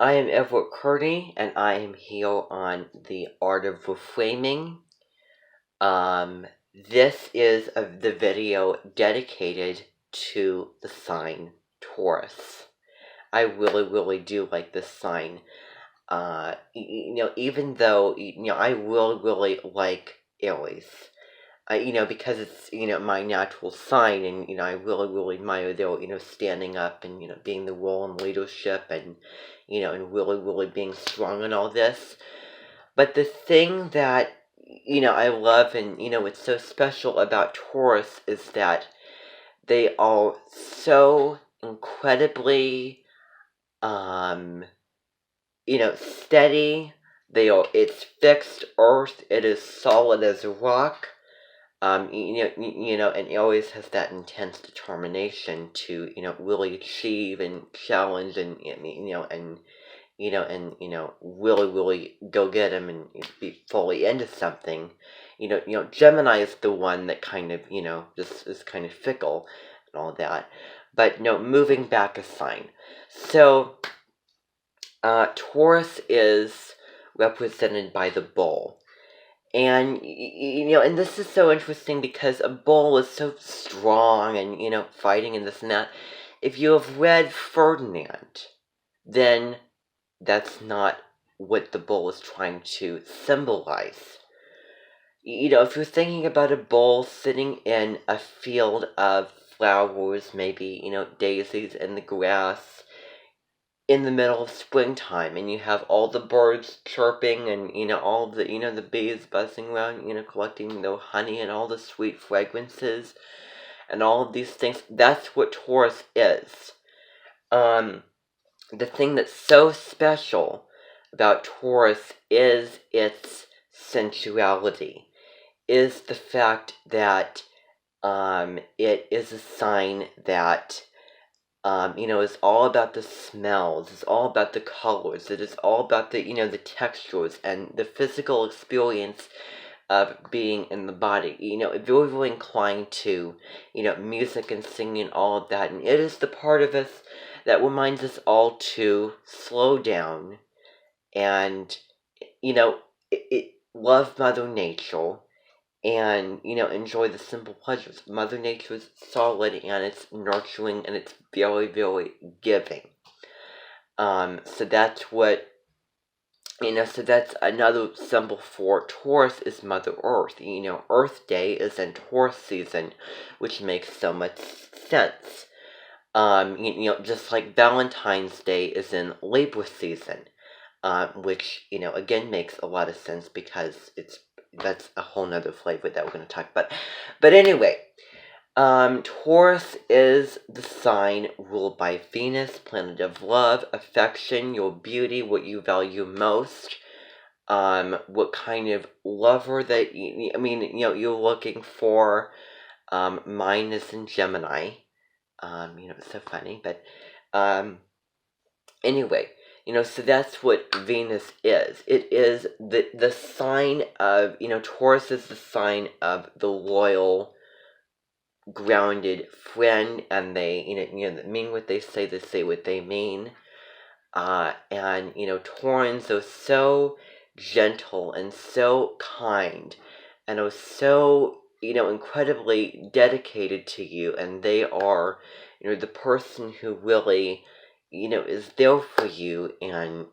I am Everett Curdy, and I am here on the Art of Reframing. This is the video dedicated to the sign Taurus. I really do like this sign. Even though, I really like Aries. Because it's, my natural sign, and, I really admire their, standing up and, being the role in leadership and, and really being strong and all this. But the thing that, I love and, what's so special about Taurus is that they are so incredibly, steady. It's fixed earth. It is solid as a rock. And he always has that intense determination to, really achieve and challenge and, really go get him and be fully into something. Gemini is the one that kind of, just is kind of fickle and all that. But, moving back a sign. So, Taurus is represented by the bull. And, and this is so interesting because a bull is so strong and, fighting and this and that. If you have read Ferdinand, then that's not what the bull is trying to symbolize. If you're thinking about a bull sitting in a field of flowers, maybe, daisies in the grass, in the middle of springtime, and you have all the birds chirping and, all the, the bees buzzing around, collecting their honey and all the sweet fragrances and all of these things. That's what Taurus is. The thing that's so special about Taurus is its sensuality, is the fact that it is a sign that it's all about the smells, it's all about the colors, it is all about the, the textures and the physical experience of being in the body. Very inclined to, music and singing and all of that. And it is the part of us that reminds us all to slow down and, love Mother Nature and, enjoy the simple pleasures. Mother Nature is solid and it's nurturing and it's very giving. So that's what, so that's another symbol for Taurus is Mother Earth. Earth Day is in Taurus season, which makes so much sense. Just like Valentine's Day is in Libra season, which, again makes a lot of sense because that's a whole nother flavor that we're going to talk about. But anyway, Taurus is the sign ruled by Venus, planet of love, affection, your beauty, what you value most, what kind of lover that you're looking for. Mine is in Gemini. It's so funny, but anyway, so that's what Venus is. It is the sign of, Taurus is the sign of the loyal, grounded friend, and they, mean what they say what they mean. And, Taurans are so gentle and so kind and are so, incredibly dedicated to you, and they are, the person who really, is there for you and,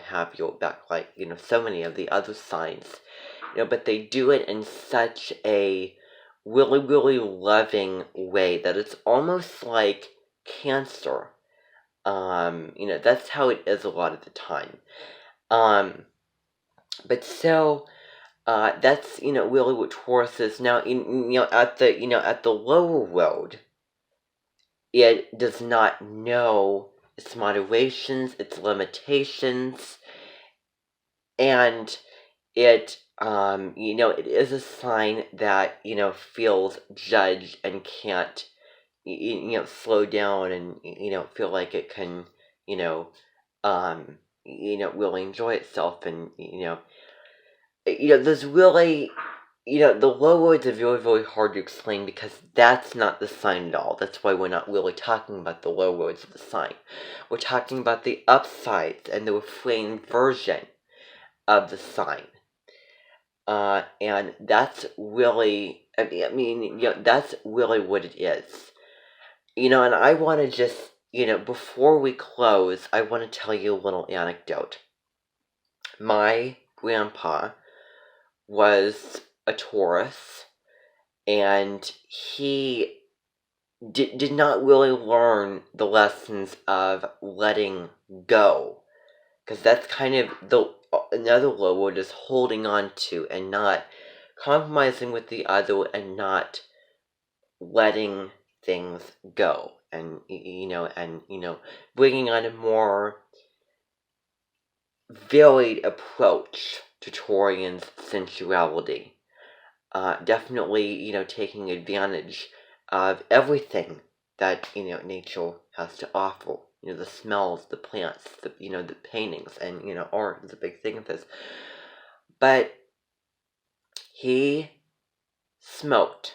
have your back like, so many of the other signs. But they do it in such a really loving way that it's almost like Cancer. That's how it is a lot of the time. But so, that's, really what Taurus is. Now, at the lower road, it does not know its moderations, its limitations, and it, it is a sign that, feels judged and can't, slow down and, feel like it can, really enjoy itself and, there's really the low roads are very, very hard to explain because that's not the sign at all. That's why we're not really talking about the low roads of the sign. We're talking about the upsides and the refrain version of the sign. And that's really, that's really what it is. And I want to just, before we close, I want to tell you a little anecdote. My grandpa was a Taurus, and he did not really learn the lessons of letting go, because that's kind of another low word is holding on to and not compromising with the other and not letting things go, and bringing on a more varied approach to Taurian's sensuality. Definitely, taking advantage of everything that, nature has to offer. The smells, the plants, the paintings, and, art is a big thing of this. But he smoked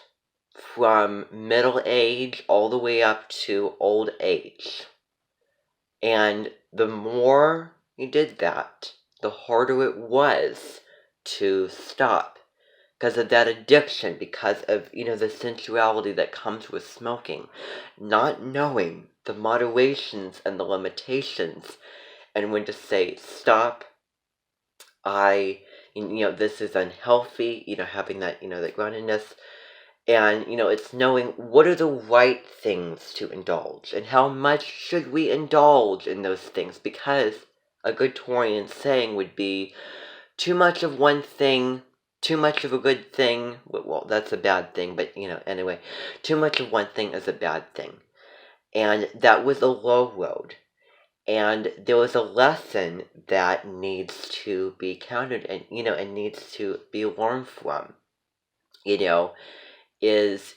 from middle age all the way up to old age. And the more he did that, the harder it was to stop. Because of that addiction, because of, the sensuality that comes with smoking. Not knowing the moderations and the limitations, and when to say, stop, this is unhealthy, having that, that groundedness. And, it's knowing what are the right things to indulge, and how much should we indulge in those things, because a good Taurian saying would be, too much of one thing, too much of a good thing, well, that's a bad thing, but, anyway, too much of one thing is a bad thing. And that was a low road. And there was a lesson that needs to be counted and, and needs to be learned from, is,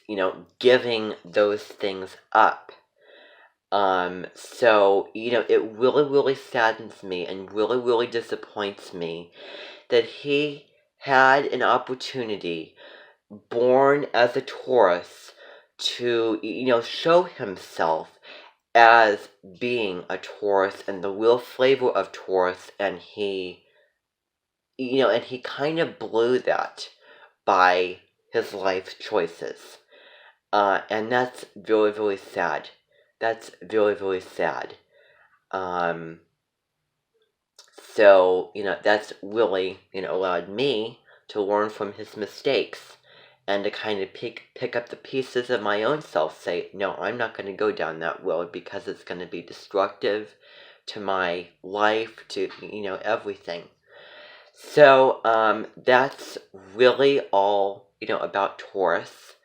giving those things up. So, it really, really saddens me and really, really disappoints me that he had an opportunity, born as a Taurus, to, show himself as being a Taurus and the real flavor of Taurus, and he, and he kind of blew that by his life choices. And that's very, very sad. That's very, very sad. So, that's really, allowed me to learn from his mistakes and to kind of pick up the pieces of my own self, say, no, I'm not going to go down that road because it's going to be destructive to my life, to, everything. So, that's really all, about Taurus.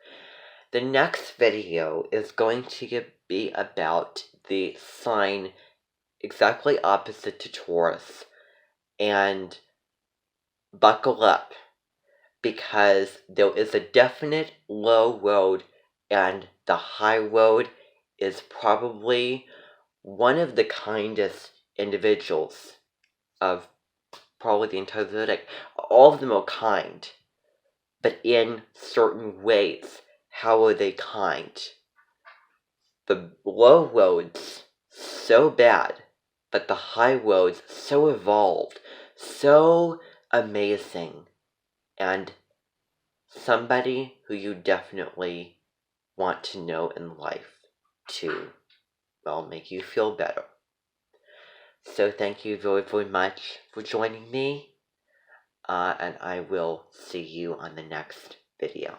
The next video is going to be about the sign exactly opposite to Taurus. And buckle up, because there is a definite low road, and the high road is probably one of the kindest individuals of probably the entire zodiac. All of them are kind, but in certain ways. How are they kind? The low roads, so bad, but the high roads, so evolved, so amazing, and somebody who you definitely want to know in life to, well, make you feel better. So thank you very, very much for joining me, and I will see you on the next video.